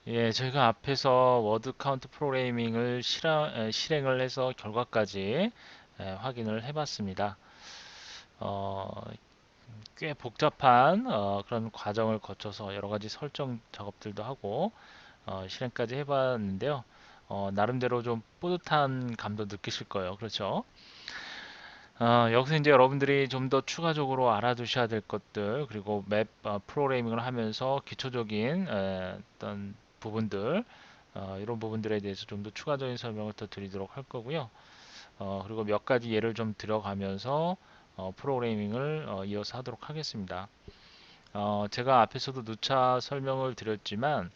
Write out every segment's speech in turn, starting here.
예, 저희가 앞에서 워드 카운트 프로그래밍을 실행을 해서 결과까지 확인을 해봤습니다. 어, 꽤 복잡한 그런 과정을 거쳐서 여러 가지 설정 작업들도 하고 실행까지 해봤는데요. 나름대로 좀 뿌듯한 감도 느끼실 거예요. 그렇죠? 여기서 이제 여러분들이 좀 더 추가적으로 알아두셔야 될 것들, 그리고 맵 프로그래밍을 하면서 기초적인 어떤 부분들, 이런 부분들에 대해서 좀 더 추가적인 설명을 더 드리도록 할 거고요. 그리고 몇 가지 예를 좀 들어가면서 프로그래밍을 이어서 하도록 하겠습니다. 제가 앞에서도 누차 설명을 드렸지만,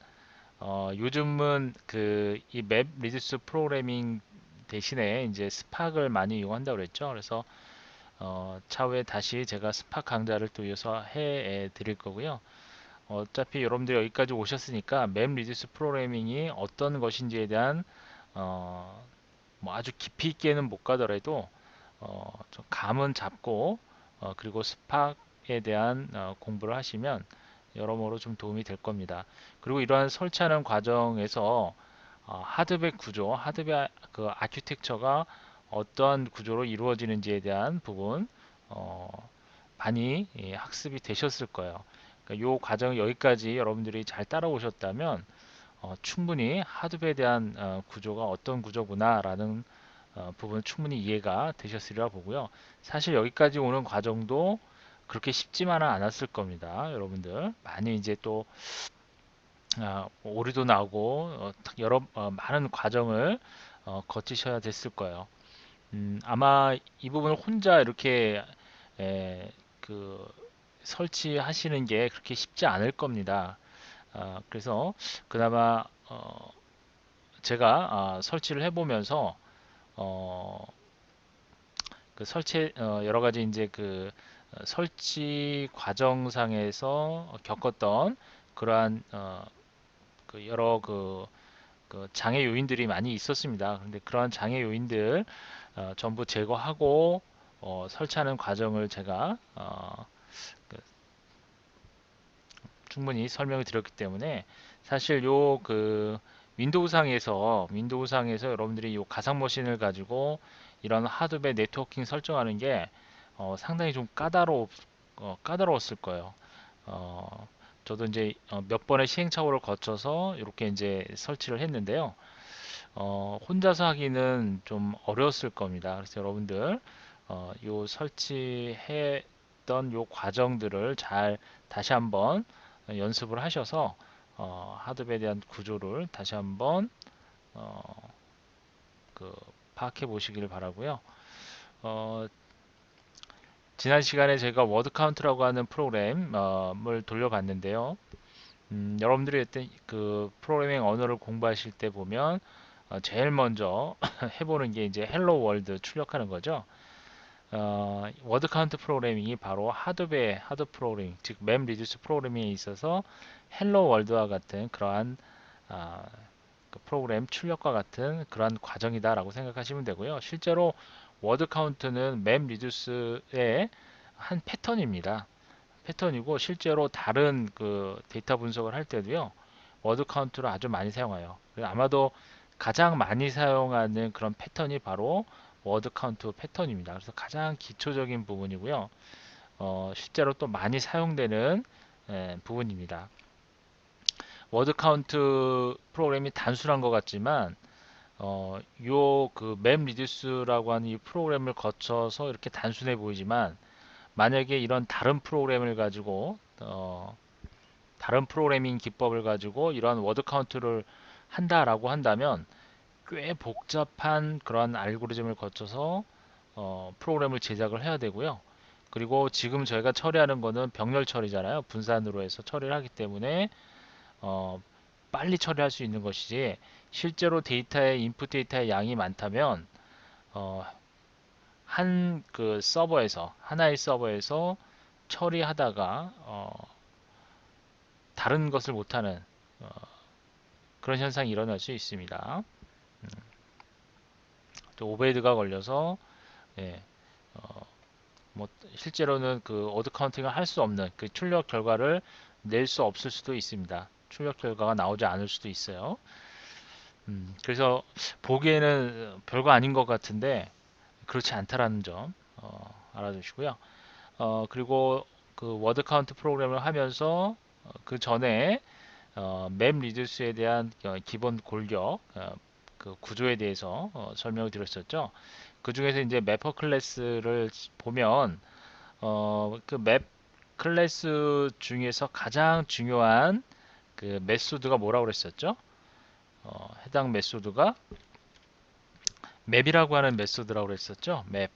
요즘은 그 이 맵 리듀스 프로그래밍 대신에 이제 스팍을 많이 이용한다고 그랬죠. 그래서 차후에 다시 제가 스파 강좌를 또 이어서 해 드릴 거고요. 어차피 여러분들 여기까지 오셨으니까 맵 리듀스 프로그래밍이 어떤 것인지에 대한 어, 뭐 아주 깊이 있게는 못 가더라도 좀 감은 잡고 그리고 스파에 대한 공부를 하시면 여러모로 좀 도움이 될 겁니다. 그리고 이러한 설치하는 과정에서 하드웨어 구조, 하드웨어 그 아키텍처가 어떠한 구조로 이루어지는지에 대한 부분 어, 많이 학습이 되셨을 거예요. 그러니까 이 과정 여기까지 여러분들이 잘 따라오셨다면 충분히 하드웨어에 대한 구조가 어떤 구조구나라는 부분 충분히 이해가 되셨으리라 보고요. 사실 여기까지 오는 과정도 그렇게 쉽지만은 않았을 겁니다. 여러분들 많이 이제 또 오류도 나고 여러 많은 과정을 거치셔야 됐을 거예요. 아마 이 부분을 혼자 이렇게 에, 그 설치하시는 게 그렇게 쉽지 않을 겁니다. 그래서 그나마 제가 설치를 해보면서 어, 그 설치 여러 가지 이제 그 설치 과정상에서 겪었던 그러한 그 여러 그 장애 요인들이 많이 있었습니다. 그런데 그러한 장애 요인들 전부 제거하고 설치하는 과정을 제가 그 충분히 설명을 드렸기 때문에 사실 요 그 윈도우상에서 여러분들이 요 가상 머신을 가지고 이런 하드웨어 네트워킹 설정하는 게 상당히 좀 까다로웠을 거예요. 어, 저도 이제 몇 번의 시행착오를 거쳐서 이렇게 이제 설치를 했는데요. 혼자서 하기는 좀 어려웠을 겁니다. 그래서 여러분들 요 설치했던 요 과정들을 잘 다시 한번 연습을 하셔서 하드웨어에 대한 구조를 다시 한번 어, 그 파악해 보시기를 바라고요. 어, 지난 시간에 제가 워드 카운트라고 하는 프로그램을 돌려봤는데요. 여러분들이 어떤 그 프로그래밍 언어를 공부하실 때 보면 제일 먼저 해보는 게 이제 헬로 월드 출력하는 거죠. 워드 카운트 프로그래밍이 바로 하드 프로그래밍, 즉 맵 리듀스 프로그래밍에 있어서 헬로 월드와 같은 그러한 아, 그 프로그램 출력과 같은 그러한 과정이다라고 생각하시면 되고요. 실제로 워드 카운트는 맵 리듀스의 한 패턴입니다. 패턴이고 실제로 다른 그 데이터 분석을 할 때도요. 워드 카운트를 아주 많이 사용해요. 아마도 가장 많이 사용하는 그런 패턴이 바로 워드 카운트 패턴입니다. 그래서 가장 기초적인 부분이고요. 실제로 또 많이 사용되는 부분입니다. 워드 카운트 프로그램이 단순한 것 같지만 요 그 맵 리듀스라고 하는 이 프로그램을 거쳐서 이렇게 단순해 보이지만 만약에 이런 다른 프로그램을 가지고 다른 프로그래밍 기법을 가지고 이러한 워드 카운트를 한다라고 한다면 꽤 복잡한 그런 알고리즘을 거쳐서 프로그램을 제작을 해야 되고요. 그리고 지금 저희가 처리하는 거는 병렬 처리잖아요. 분산으로 해서 처리를 하기 때문에 어, 빨리 처리할 수 있는 것이지 실제로 데이터의 인풋 데이터의 양이 많다면 어, 한 그 서버에서 하나의 서버에서 처리하다가 다른 것을 못하는 그런 현상이 일어날 수 있습니다. 또 오베이드가 걸려서 예, 어, 뭐 실제로는 그 워드 카운팅을 할 수 없는 그 출력 결과를 낼 수 없을 수도 있습니다. 출력 결과가 나오지 않을 수도 있어요. 그래서 보기에는 별거 아닌 것 같은데 그렇지 않다라는 점 알아두시고요. 그리고 그 워드 카운트 프로그램을 하면서 그 전에 맵 리듀스에 대한 기본 골격 그 구조에 대해서 설명을 드렸었죠. 그 중에서 이제 매퍼 클래스를 보면 그 맵 클래스 중에서 가장 중요한 그 메소드가 뭐라고 그랬었죠? 해당 메소드가 맵이라고 하는 메소드라고 그랬었죠. 맵.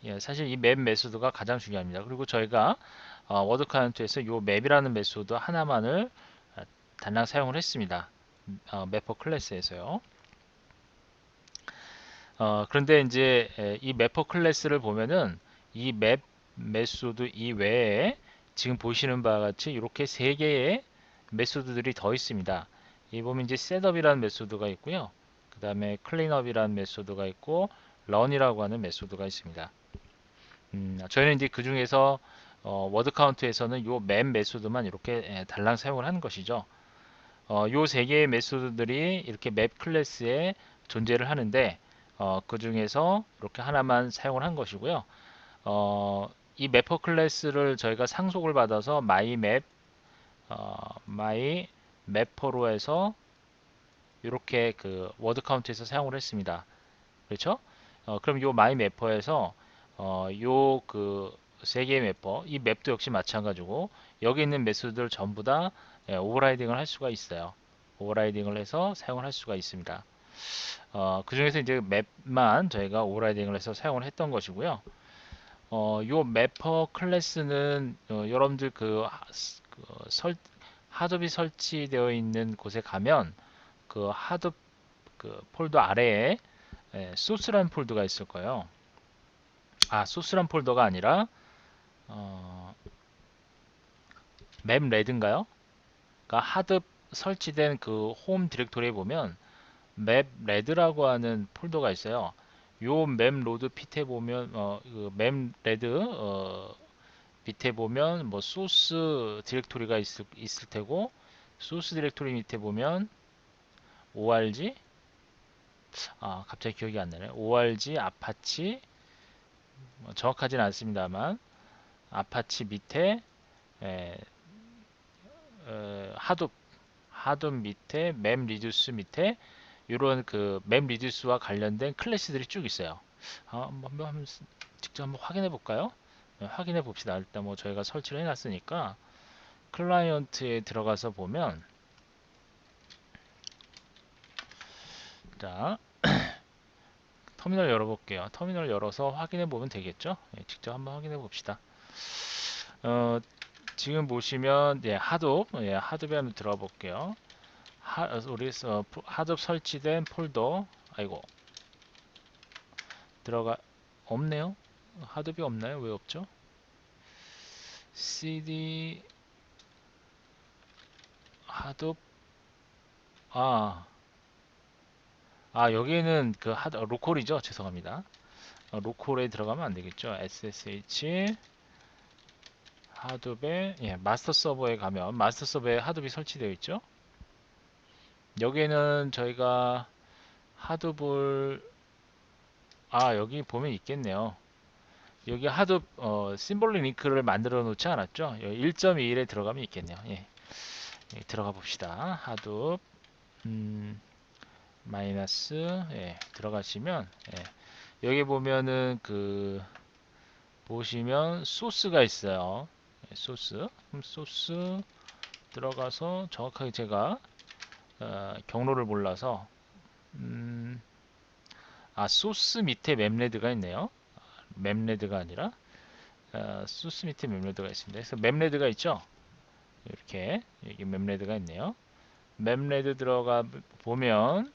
예, 사실 이 맵 메소드가 가장 중요합니다. 그리고 저희가 워드 카운트에서 이 맵이라는 메소드 하나만을 단량 사용을 했습니다. 매퍼 클래스에서요. 그런데 이제 이 매퍼 클래스를 보면은 이 맵 메소드 이외에 지금 보시는 바와 같이 이렇게 세 개의 메소드들이 더 있습니다. 이 보면 이제 셋업이라는 메소드가 있고요. 그 다음에 클린업이라는 메소드가 있고 런이라고 하는 메소드가 있습니다. 저희는 이제 그 중에서 워드 카운트에서는 요 맵 메소드만 이렇게 달랑 사용을 하는 것이죠. 요 세 개의 메소드들이 이렇게 맵 클래스에 존재를 하는데 그 중에서 이렇게 하나만 사용을 한 것이고요. 이 매퍼 클래스를 저희가 상속을 받아서 my 맵퍼로 해서 이렇게 그 워드 카운트에서 사용을 했습니다. 그렇죠? 그럼 요 my 맵퍼에서 요 그 세 개의 맵퍼, 이 맵도 역시 마찬가지고 여기 있는 메소드들 전부 다 오버라이딩을 할 수가 있어요. 오버라이딩을 해서 사용을 할 수가 있습니다. 그 중에서 이제 맵만 저희가 오버라이딩을 해서 사용을 했던 것이고요. 요 매퍼 클래스는 여러분들 하둡이 설치되어 있는 곳에 가면 그 하둡 그 폴더 아래에 소스란 폴더가 있을 거예요. 소스란 폴더가 아니라 어, 맵레드인가요? 그러니까 하드 설치된 그 홈 디렉토리에 보면 맵레드라고 하는 폴더가 있어요. 요 맵로드 핏에 보면 그 맵레드 밑에 보면 뭐 소스 디렉토리가 있을 테고 소스 디렉토리 밑에 보면 org 갑자기 기억이 안 나네. org 아파치 정확하진 않습니다만 아파치 밑에 에, 하둡 밑에 맵 리듀스 밑에 이런 그 맵 리듀스와 관련된 클래스들이 쭉 있어요. 한번 직접 한번 확인해 볼까요? 확인해 봅시다. 일단 뭐 저희가 설치를 해놨으니까 클라이언트에 들어가서 보면 자 터미널 열어볼게요. 터미널 열어서 확인해 보면 되겠죠? 직접 한번 확인해 봅시다. 지금 보시면 하둡에 한번 들어가 볼게요. 우리 하둡 설치된 폴더 들어가 없네요. 하둡이 없나요? 왜 없죠? cd 하둡 아, 여기는 그 로컬이죠. 죄송합니다. 로컬에 들어가면 안 되겠죠. ssh 하둡에 마스터 서버에 가면 마스터 서버에 하둡이 설치되어 있죠. 여기에는 저희가 하둡을 여기 보면 있겠네요. 여기 하둡 심볼릭 링크를 만들어 놓지 않았죠. 1.21에 들어가면 있겠네요. 들어가 봅시다. 하둡 마이너스 들어가시면 여기 보면은 그 보시면 소스가 있어요. 소스 들어가서 정확하게 제가 경로를 몰라서 소스 밑에 맵레드가 있네요. 맵레드가 아니라 소스 밑에 맵레드가 있습니다. 그래서 맵레드가 있죠. 이렇게 여기 맵레드가 있네요. 맵레드 들어가 보면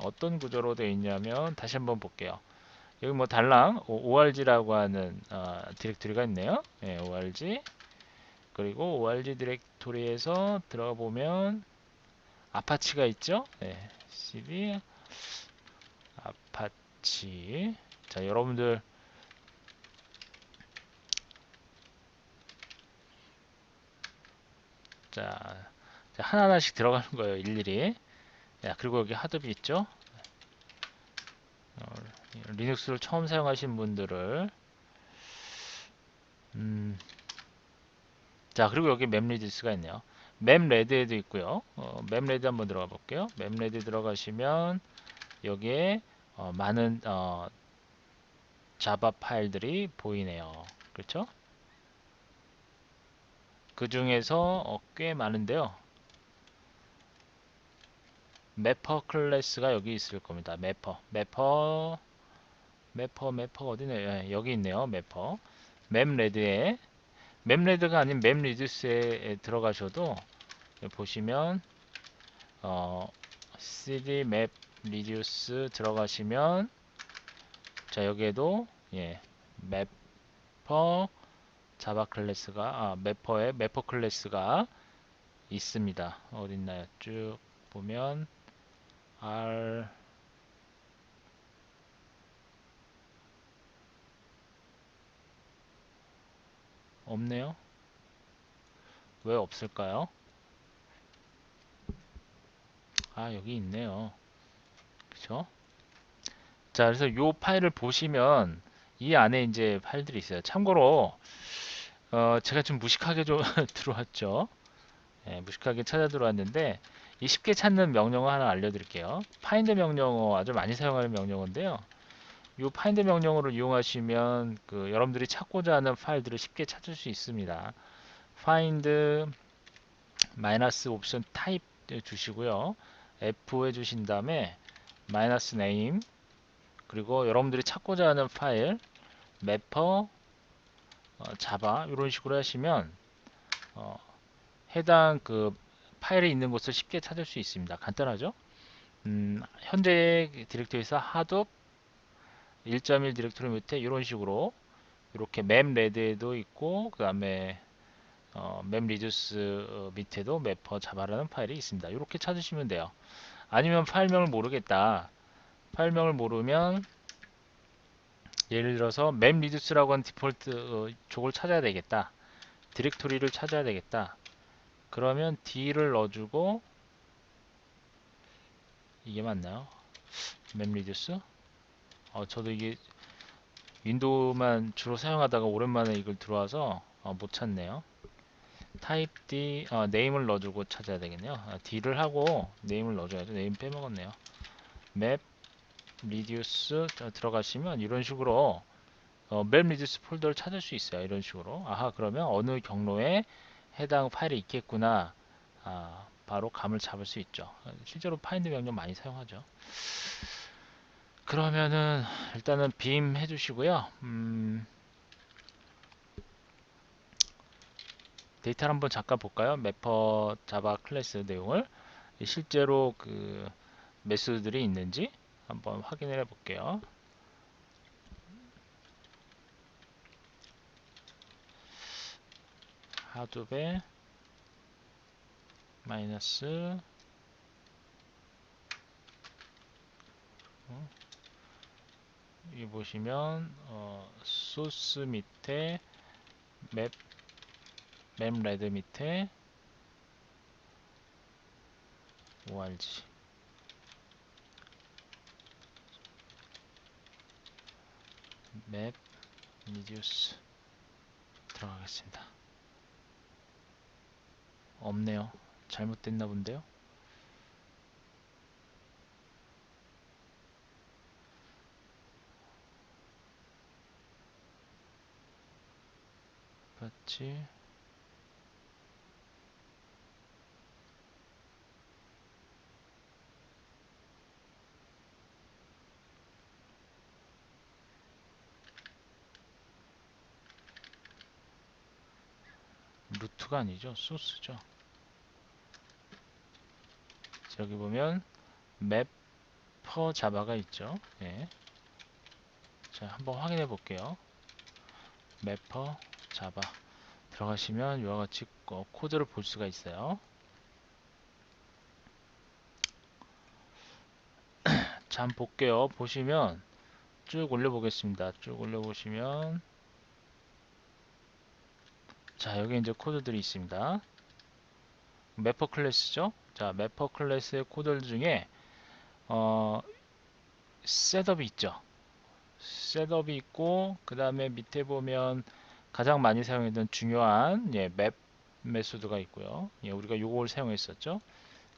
어떤 구조로 되어 있냐면 다시 한번 볼게요. 여기 뭐 달랑 org라고 하는 디렉토리가 있네요. org 그리고 org 디렉토리에서 들어가 보면 아파치가 있죠. cd 아파치. 자, 여러분들 자, 하나하나씩 들어가는 거예요, 일일이. 야, 그리고 여기 하드비 있죠? 어, 리눅스를 처음 사용하신 분들을 음, 자, 그리고 여기 맵리디스가 있네요. 맵레드에도 있고요. 맵레드 한번 들어가 볼게요. 맵레드 들어가시면 여기에 많은 자바 파일들이 보이네요. 그렇죠? 그 중에서 꽤 많은데요. 매퍼 클래스가 여기 있을 겁니다. 매퍼가 어디네? 예, 여기 있네요. 매퍼. 맵레드가 아닌 맵리듀스에 들어가셔도 보시면 cd map reduce 들어가시면 자, 여기에도 예, 매퍼 자바 클래스가 매퍼 클래스가 있습니다. 어딨나요? 쭉 보면 R 없네요. 왜 없을까요? 아, 여기 있네요. 그쵸? 자, 그래서 이 파일을 보시면 이 안에 이제 파일들이 있어요. 참고로 제가 좀 무식하게 좀 들어왔죠. 예, 무식하게 찾아 들어왔는데 이 쉽게 찾는 명령어 하나 알려드릴게요. find 명령어 아주 많이 사용하는 명령어인데요. 이 find 명령어를 이용하시면 여러분들이 찾고자 하는 파일들을 쉽게 찾을 수 있습니다. find 마이너스 옵션 타입 주시고요. F 해주신 다음에 마이너스 네임 그리고 여러분들이 찾고자 하는 파일 매퍼 자바 이런 식으로 하시면 어, 해당 파일에 있는 곳을 쉽게 찾을 수 있습니다. 간단하죠? 현재 디렉토리에서 하둡 1.1 디렉토리 밑에 이런 식으로 이렇게 맵 레드에도 있고 그 다음에 맵 리듀스 밑에도 매퍼 자바라는 파일이 있습니다. 이렇게 찾으시면 돼요. 아니면 파일명을 모르겠다. 파일명을 모르면 예를 들어서 맵 리듀스라고 하는 디폴트 족을 찾아야 되겠다. 디렉토리를 찾아야 되겠다. 그러면 D를 넣어주고 이게 맞나요? 맵 리듀스? 저도 이게 윈도우만 주로 사용하다가 오랜만에 이걸 들어와서 못 찾네요. 타입 D 네임을 넣어주고 찾아야 되겠네요. D를 하고 네임을 넣어줘야죠. 네임 빼먹었네요. 맵 리듀스 들어가시면 이런 식으로 맵 리듀스 폴더를 찾을 수 있어요. 이런 식으로 아하 그러면 어느 경로에 해당 파일이 있겠구나 바로 감을 잡을 수 있죠. 실제로 파인드 명령 많이 사용하죠. 그러면은 일단은 빔 해주시고요. 데이터를 한번 잠깐 볼까요? 매퍼 자바 클래스 내용을 실제로 메소드들이 있는지 한번 확인해 볼게요. 하둡에 마이너스 여기 보시면 소스 밑에 맵레드 밑에 org 맵 리듀스 들어가겠습니다. 없네요. 잘못됐나 본데요. 같이 루트가 아니죠. 소스죠. 여기 보면 맵퍼 자바가 있죠. 예. 자, 한번 확인해 볼게요. 맵퍼 자바 들어가시면 이와 같이 코드를 볼 수가 있어요. 자, 한번 볼게요. 보시면 쭉 올려보겠습니다. 쭉 올려보시면 자, 여기 이제 코드들이 있습니다. 매퍼 클래스죠. 자, 매퍼 클래스의 코드 중에 셋업이 있죠. 셋업이 있고 그 다음에 밑에 보면 가장 많이 사용했던 중요한 맵 메소드가 있고요. 우리가 요걸 사용했었죠.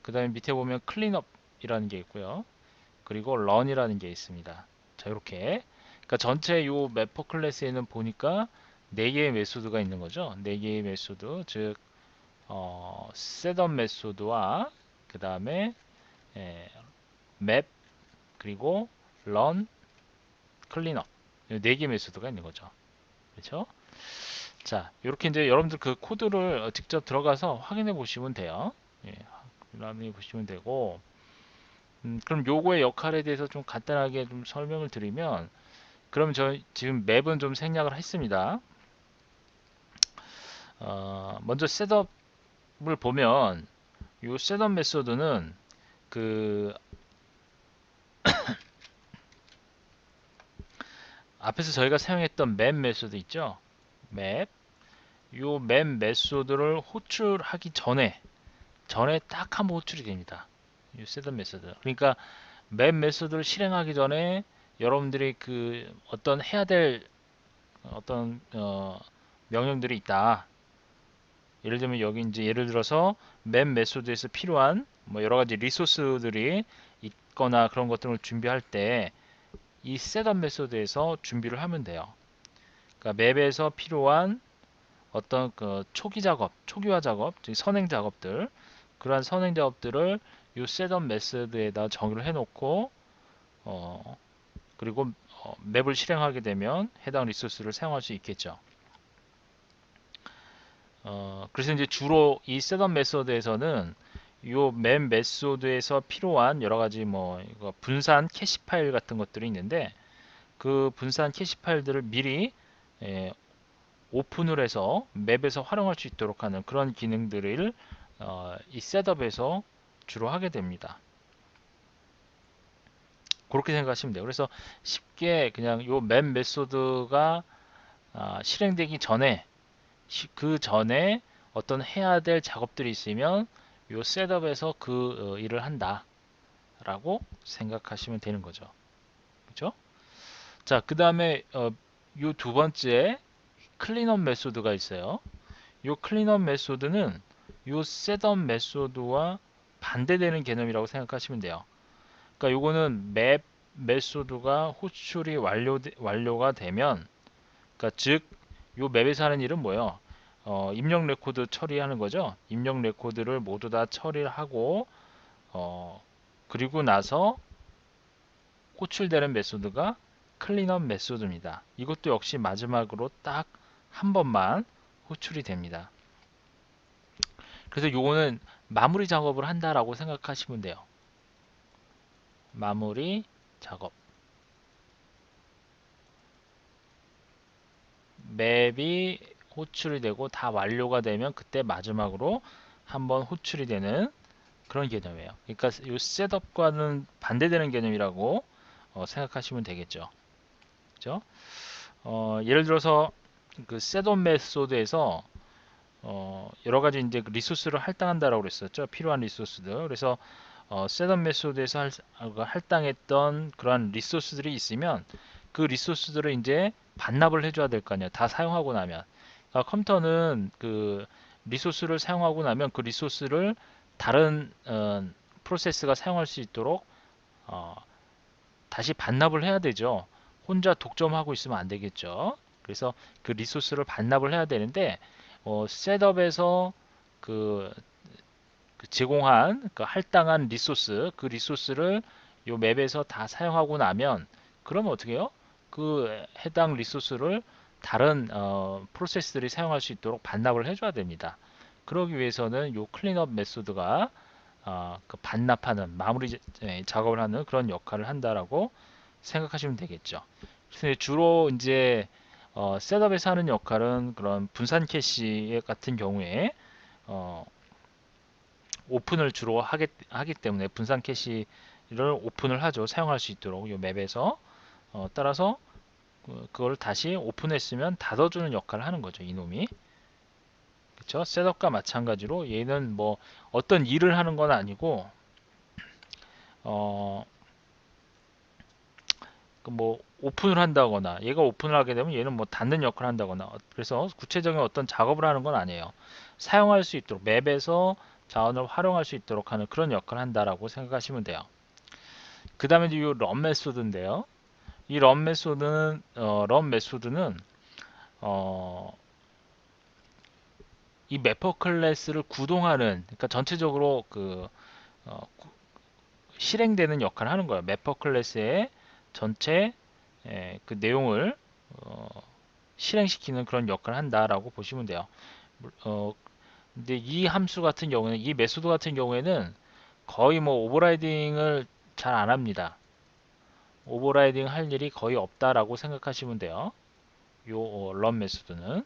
그 다음에 밑에 보면 클린업이라는 게 있고요. 그리고 런이라는 게 있습니다. 자, 이렇게 그러니까 전체 요 매퍼 클래스에는 보니까 4개의 메소드가 있는 거죠. 4개의 메소드, 즉 셋업 메소드와 그 다음에 맵 그리고 런, 클린업 4개 메소드가 있는 거죠. 그렇죠? 자, 이렇게 이제 여러분들 그 코드를 직접 들어가서 확인해 보시면 돼요. 예, 확인해 보시면 되고, 그럼 요거의 역할에 대해서 좀 간단하게 좀 설명을 드리면, 그럼 저 지금 맵은 좀 생략을 했습니다. 먼저 셋업을 보면, 요 셋업 메소드는 그 앞에서 저희가 사용했던 맵 메소드 있죠? 맵. 요 맵 메소드를 호출하기 전에 딱 한번 호출이 됩니다. 이 셋업 메소드. 그러니까 맵 메소드를 실행하기 전에 여러분들이 그 어떤 해야 될 어떤 명령들이 있다. 예를 들면 여기 이제 예를 들어서 맵 메소드에서 필요한 뭐 여러 가지 리소스들이 있거나 그런 것들을 준비할 때 이 셋업 메소드에서 준비를 하면 돼요. 그러니까 맵에서 필요한 어떤 그 초기 작업, 초기화 작업, 즉 선행 작업들, 그러한 선행 작업들을 이 셋업 메소드에다 정의를 해놓고 그리고 맵을 실행하게 되면 해당 리소스를 사용할 수 있겠죠. 그래서 이제 주로 이 셋업 메소드에서는 이 맵 메소드에서 필요한 여러 가지 뭐 이거 분산 캐시 파일 같은 것들이 있는데 그 분산 캐시 파일들을 미리 오픈을 해서 맵에서 활용할 수 있도록 하는 그런 기능들을 이 셋업에서 주로 하게 됩니다. 그렇게 생각하시면 돼요. 그래서 쉽게 그냥 요 맵 메소드가 실행되기 전에 그 전에 어떤 해야 될 작업들이 있으면 요 셋업에서 그 일을 한다라고 생각하시면 되는 거죠. 그렇죠? 자, 그 다음에 요 두 번째 클린업 메소드가 있어요. 요 클린업 메소드는 요 셋업 메소드와 반대되는 개념이라고 생각하시면 돼요. 그러니까 요거는 맵 메소드가 호출이 완료가 되면 그러니까 즉 요 맵에서 하는 일은 뭐예요? 입력 레코드 처리하는 거죠. 입력 레코드를 모두 다 처리를 하고 그리고 나서 호출되는 메소드가 클린업 메소드입니다. 이것도 역시 마지막으로 딱 한 번만 호출이 됩니다. 그래서 요거는 마무리 작업을 한다라고 생각하시면 돼요. 마무리 작업. 맵이 호출이 되고 다 완료가 되면 그때 마지막으로 한번 호출이 되는 그런 개념이에요. 그러니까 이 셋업과는 반대되는 개념이라고 생각하시면 되겠죠. 그죠? 예를 들어서 그 셋업 메소드에서 여러 가지 이제 그 리소스를 할당한다라고 그랬었죠. 필요한 리소스들. 그래서 셋업 메소드에서 할당했던 그러한 리소스들이 있으면 그 리소스들을 이제 반납을 해줘야 될 거 아니에요. 다 사용하고 나면. 그러니까 컴퓨터는 그 리소스를 사용하고 나면 그 리소스를 다른 프로세스가 사용할 수 있도록 어, 다시 반납을 해야 되죠. 혼자 독점하고 있으면 안 되겠죠. 그래서 그 리소스를 반납을 해야 되는데 셋업에서 그, 그 제공한 그 할당한 리소스 그 리소스를 요 맵에서 다 사용하고 나면 그러면 어떻게 해요? 그 해당 리소스를 다른 프로세스들이 사용할 수 있도록 반납을 해줘야 됩니다. 그러기 위해서는 요 클린업 메소드가 그 반납하는 마무리 작업을 하는 그런 역할을 한다라고 생각하시면 되겠죠. 그래서 주로 이제 셋업에서 하는 역할은 그런 분산 캐시 같은 경우에 어, 오픈을 주로 하기 때문에 분산 캐시를 오픈을 하죠. 사용할 수 있도록 이 맵에서 따라서 그걸 다시 오픈했으면 닫아주는 역할을 하는 거죠. 이놈이. 그쵸? 셋업과 마찬가지로 얘는 뭐 어떤 일을 하는 건 아니고 어, 그뭐 오픈을 한다거나 얘가 오픈을 하게 되면 얘는 뭐 닫는 역할을 한다거나 그래서 구체적인 어떤 작업을 하는 건 아니에요. 사용할 수 있도록 맵에서 자원을 활용할 수 있도록 하는 그런 역할을 한다라고 생각하시면 돼요. 그 다음에 이 런 메소드인데요. 이 런 메소드는 어, 이 매퍼 클래스를 구동하는 그러니까 전체적으로 실행되는 역할을 하는 거예요. 매퍼 클래스의 전체 그 내용을 어, 실행시키는 그런 역할을 한다라고 보시면 돼요. 어, 근데 이 함수 같은 경우는 이 메소드 같은 경우에는 거의 뭐 오버라이딩을 잘 안 합니다. 오버라이딩 할 일이 거의 없다라고 생각하시면 돼요. 요 런 메소드는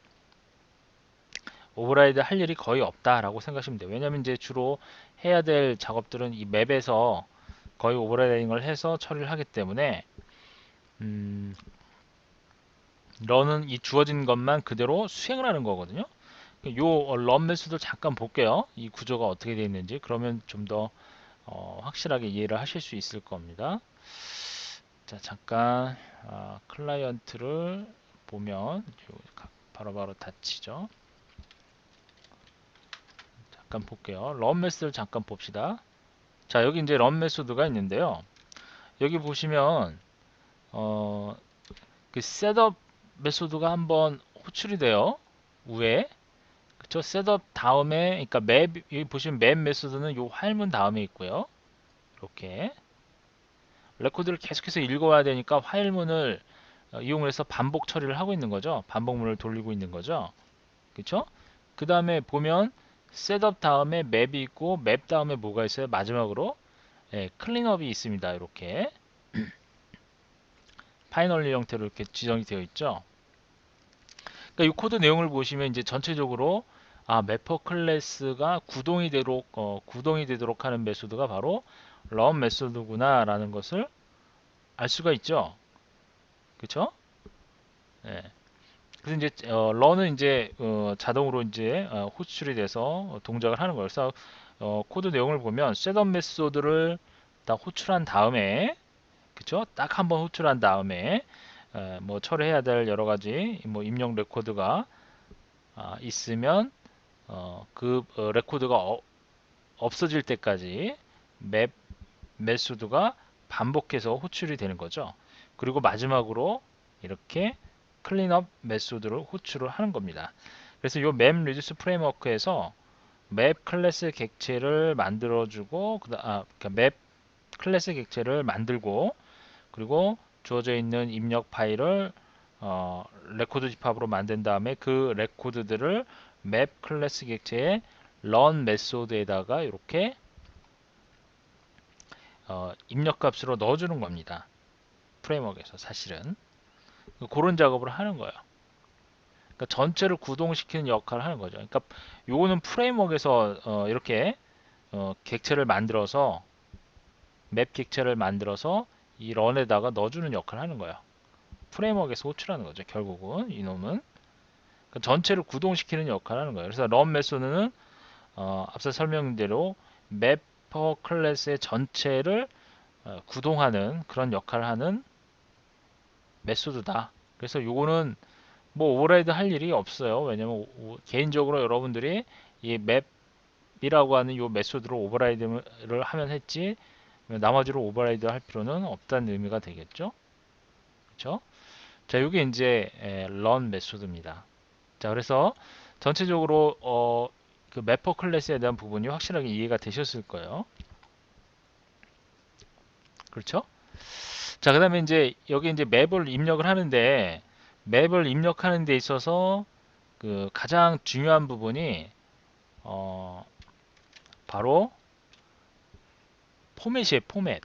오버라이드 할 일이 거의 없다라고 생각하시면 돼요. 왜냐면 이제 주로 해야 될 작업들은 이 맵에서 거의 오버라이딩을 해서 처리를 하기 때문에 음, 런은 이 주어진 것만 그대로 수행을 하는 거거든요. 요 런 메소드 잠깐 볼게요. 이 구조가 어떻게 되어 있는지 그러면 좀 더 확실하게 이해를 하실 수 있을 겁니다. 자 잠깐 클라이언트를 보면 바로바로 닫히죠. 잠깐 볼게요. 런 메소드를 잠깐 봅시다. 자 여기 이제 런 메소드가 있는데요. 여기 보시면 어, 그 셋업 메소드가 한번 호출이 돼요. 위에 그쵸? 셋업 다음에 그러니까 맵 여기 보시면 맵 메소드는 요 활문 다음에 있고요. 이렇게 레코드를 계속해서 읽어와야 되니까 화일문을 이용을 해서 반복 처리를 하고 있는 거죠. 반복문을 돌리고 있는 거죠. 그쵸? 그 다음에 보면 셋업 다음에 맵이 있고 맵 다음에 뭐가 있어요? 마지막으로 클린업이 있습니다. 이렇게 파이널리 형태로 이렇게 지정이 되어 있죠. 그러니까 이 코드 내용을 보시면 이제 전체적으로 매퍼 클래스가 구동이 되도록 하는 메소드가 바로 런 메소드구나라는 것을 알 수가 있죠. 그렇죠? 예. 그래서 이제 런은 이제 자동으로 이제 호출이 돼서 동작을 하는 거예요. 그래서 코드 내용을 보면 셋업 메소드를 딱 호출한 다음에 그쵸? 딱 한번 호출한 다음에 뭐 처리해야 될 여러 가지 뭐 입력 레코드가 있으면 레코드가 없어질 때까지 맵 메소드가 반복해서 호출이 되는 거죠. 그리고 마지막으로 이렇게 클린업 메소드를 호출을 하는 겁니다. 그래서 이 맵 리듀스 프레임워크에서 맵 클래스 객체를 만들어주고 그러니까 맵 클래스 객체를 만들고 그리고 주어져 있는 입력 파일을 레코드 집합으로 만든 다음에 그 레코드들을 맵 클래스 객체의 run 메소드에다가 이렇게 입력 값으로 넣어주는 겁니다. 프레임워크에서 사실은 그런 작업을 하는 거예요. 그러니까 전체를 구동시키는 역할을 하는 거죠. 그러니까 요거는 프레임워크에서 이렇게 객체를 만들어서 맵 객체를 만들어서 이 런에다가 넣어주는 역할을 하는 거예요. 프레임워크에서 호출하는 거죠. 결국은 이놈은 그러니까 전체를 구동시키는 역할을 하는 거예요. 그래서 런 메소드는 앞서 설명대로 맵퍼 클래스의 전체를 구동하는 그런 역할을 하는 메소드다. 그래서 요거는 뭐 오버라이드 할 일이 없어요. 왜냐면 개인적으로 여러분들이 이 맵이라고 하는 요 메소드로 오버라이드를 하면 했지 나머지로 오버라이드 할 필요는 없다는 의미가 되겠죠. 그렇죠? 자, 이게 이제 run 메소드입니다. 자, 그래서 전체적으로 그 매퍼 클래스에 대한 부분이 확실하게 이해가 되셨을 거예요. 그렇죠? 자, 그다음에 이제 여기 이제 맵을 입력을 하는데 맵을 입력하는 데 있어서 그 가장 중요한 부분이 어, 바로 포맷이에요. 포맷.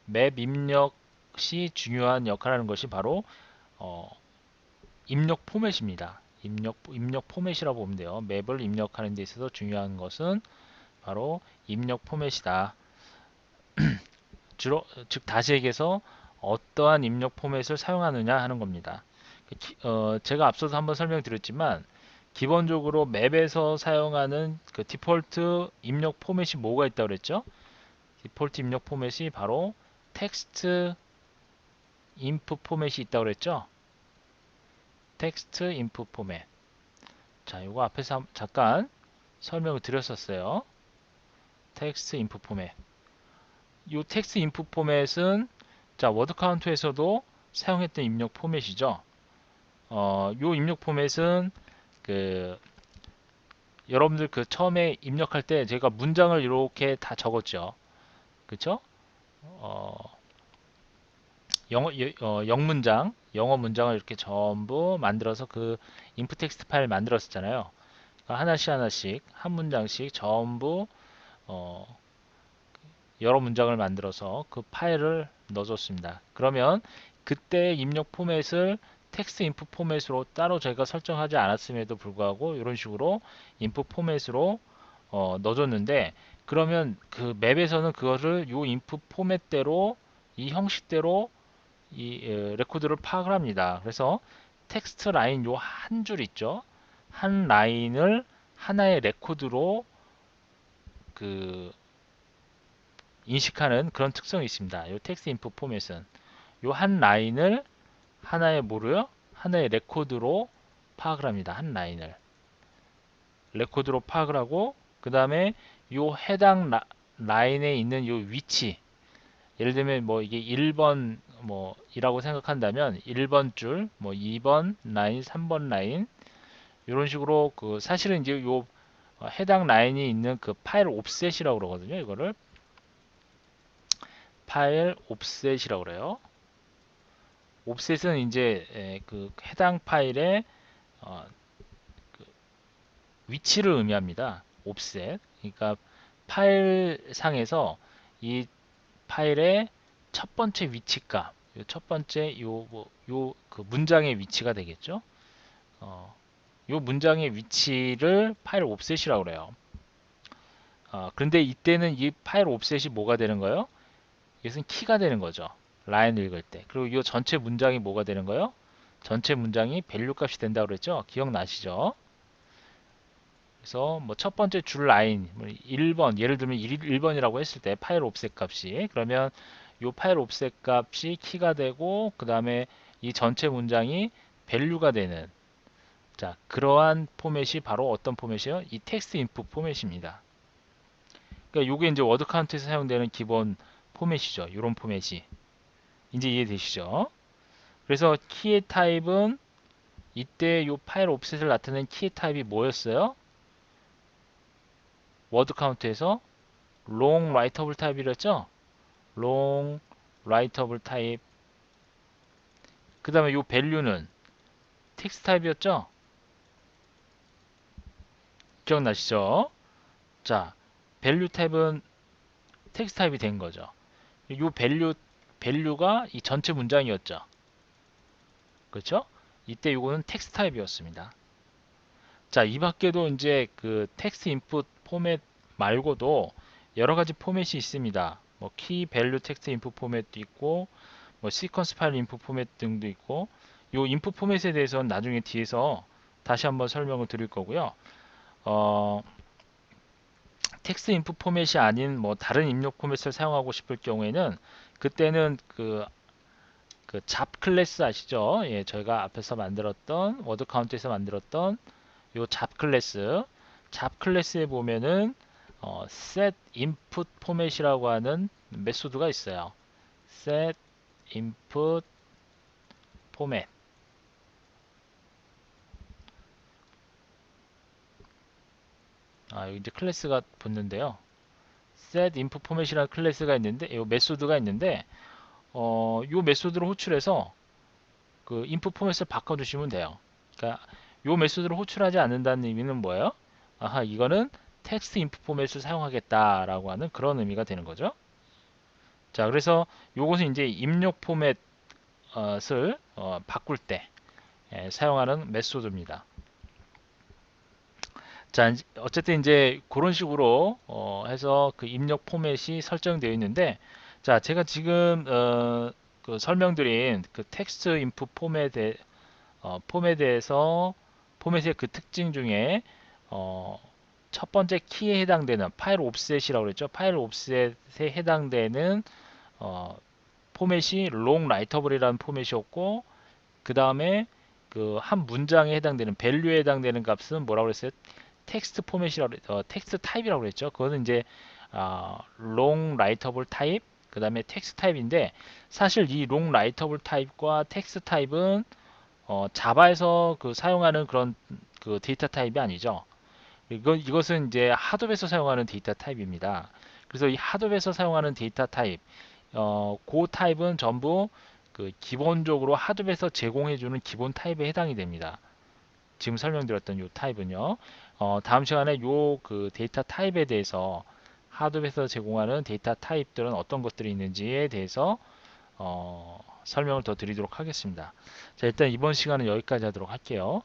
맵 입력 시 중요한 역할을 하는 것이 바로 어, 입력 포맷입니다. 입력 포맷이라고 보면 돼요. 맵을 입력하는 데 있어서 중요한 것은 바로 입력 포맷이다. 주로 즉 다시 얘기해서 어떠한 입력 포맷을 사용하느냐 하는 겁니다. 제가 앞서서 한번 설명드렸지만 기본적으로 맵에서 사용하는 그 디폴트 입력 포맷이 뭐가 있다고 그랬죠? 디폴트 입력 포맷이 바로 텍스트 인풋 포맷이 있다고 그랬죠? 텍스트 인풋 포맷. 자, 이거 앞에서 잠깐 설명을 드렸었어요. 텍스트 인풋 포맷. 이 텍스트 인풋 포맷은 자, 워드 카운터에서도 사용했던 입력 포맷이죠. 요 입력 포맷은 그 여러분들 그 처음에 입력할 때 제가 문장을 이렇게 다 적었죠. 그쵸? 어, 영어 문장을 이렇게 전부 만들어서 그 인풋 텍스트 파일 만들었었잖아요. 그러니까 하나씩 하나씩 한 문장씩 전부 어, 여러 문장을 만들어서 그 파일을 넣어줬습니다. 그러면 그때 입력 포맷을 텍스트 인풋 포맷으로 따로 저희가 설정하지 않았음에도 불구하고 이런 식으로 인풋 포맷으로 넣어줬는데 그러면 그 맵에서는 그거를 이 인풋 포맷대로 이 형식대로 이 레코드를 파악을 합니다. 그래서 텍스트 라인 요 한 줄 있죠. 한 라인을 하나의 레코드로 그 인식하는 그런 특성이 있습니다. 요 텍스트 인풋 포맷은 요 한 라인을 하나의 뭐로요? 하나의 레코드로 파악을 합니다. 한 라인을 레코드로 파악을 하고 그 다음에 요 해당 라인에 있는 요 위치 예를 들면 뭐 이게 1번 뭐 이라고 생각한다면 1번 줄, 뭐 2번 라인, 3번 라인 이런 식으로 그 사실은 이제 요 해당 라인이 있는 그 파일 옵셋이라고 그러거든요. 이거를 파일 옵셋이라고 그래요. 옵셋은 이제 그 해당 파일의 어, 그 위치를 의미합니다. 옵셋. 그러니까 파일 상에서 이 파일의 첫 번째 위치값, 첫 번째 그 문장의 위치가 되겠죠. 요 문장의 위치를 파일 옵셋이라고 그래요. 그런데 이때는 이 파일 옵셋이 뭐가 되는 거예요? 이것은 키가 되는 거죠. 라인 읽을 때. 그리고 이 전체 문장이 뭐가 되는 거예요? 전체 문장이 밸류 값이 된다고 그랬죠? 기억나시죠? 그래서 뭐 첫 번째 줄 라인 1번 예를 들면 1번이라고 했을 때 파일 옵셋 값이 그러면 이 파일 옵셋 값이 키가 되고 그 다음에 이 전체 문장이 밸류가 되는 자 그러한 포맷이 바로 어떤 포맷이에요? 이 텍스트 인풋 포맷입니다. 그러니까 이게 이제 워드 카운트에서 사용되는 기본 포맷이죠. 이런 포맷이 이제 이해되시죠? 그래서 키의 타입은 이때 이 파일 옵셋을 나타낸 키의 타입이 뭐였어요? 워드 카운트에서 long writable 타입이랬죠? long writable 타입. 그 다음에 이 value는 텍스트 타입이었죠? 기억나시죠? 자, value 타입은 텍스트 타입이 된 거죠. 이 value가 이 전체 문장이었죠. 그렇죠? 이때 이거는 텍스트 타입이었습니다. 자, 이 밖에도 이제 그 텍스트 인풋 포맷 말고도 여러 가지 포맷이 있습니다. 뭐 키 밸류 텍스트 인풋 포맷도 있고 뭐 시퀀스 파일 인풋 포맷 등도 있고 요 인풋 포맷에 대해서는 나중에 뒤에서 다시 한번 설명을 드릴 거고요. 텍스트 인풋 포맷이 아닌 뭐 다른 입력 포맷을 사용하고 싶을 경우에는 그때는 잡 클래스 아시죠? 예, 저희가 앞에서 만들었던 워드 카운트에서 만들었던 요 잡 클래스에 보면은 set input 포맷이라고 하는 메소드가 있어요. set input 포맷. 여기 이제 클래스가 붙는데요. set input 포맷이라는 클래스가 있는데, 이 메소드가 있는데, 이 메소드를 호출해서 그 input 포맷을 바꿔주시면 돼요. 그러니까 이 메소드를 호출하지 않는다는 의미는 뭐예요? 아하, 이거는 텍스트 인풋 포맷을 사용하겠다라고 하는 그런 의미가 되는 거죠. 자, 그래서 이것은 이제 입력 포맷을 바꿀 때 사용하는 메소드입니다. 자, 어쨌든 이제 그런 식으로 해서 그 입력 포맷이 설정되어 있는데, 자, 제가 지금 그 설명드린 그 텍스트 인풋 포맷에 포맷의 그 특징 중에 첫 번째 키에 해당되는 파일 옵셋이라고 그랬죠. 파일 옵셋에 해당되는 포맷이 롱 라이터블이라는 포맷이었고, 그 다음에 그 한 문장에 해당되는 밸류에 해당되는 값은 뭐라고 그랬어요? 텍스트 포맷이라고 텍스트 타입이라고 그랬죠. 그거는 이제 롱 라이터블 타입, 그 다음에 텍스트 타입인데, 사실 이 롱 라이터블 타입과 텍스트 타입은 자바에서 그 사용하는 그런 그 데이터 타입이 아니죠. 이것은 이제 하드웹에서 사용하는 데이터 타입입니다. 그래서 이 하드웹에서 사용하는 데이터 타입, 그 타입은 전부 그 기본적으로 하드웹에서 제공해주는 기본 타입에 해당이 됩니다. 지금 설명드렸던 이 타입은요. 다음 시간에 요 그 데이터 타입에 대해서 하드웹에서 제공하는 데이터 타입들은 어떤 것들이 있는지에 대해서 설명을 더 드리도록 하겠습니다. 자, 일단 이번 시간은 여기까지 하도록 할게요.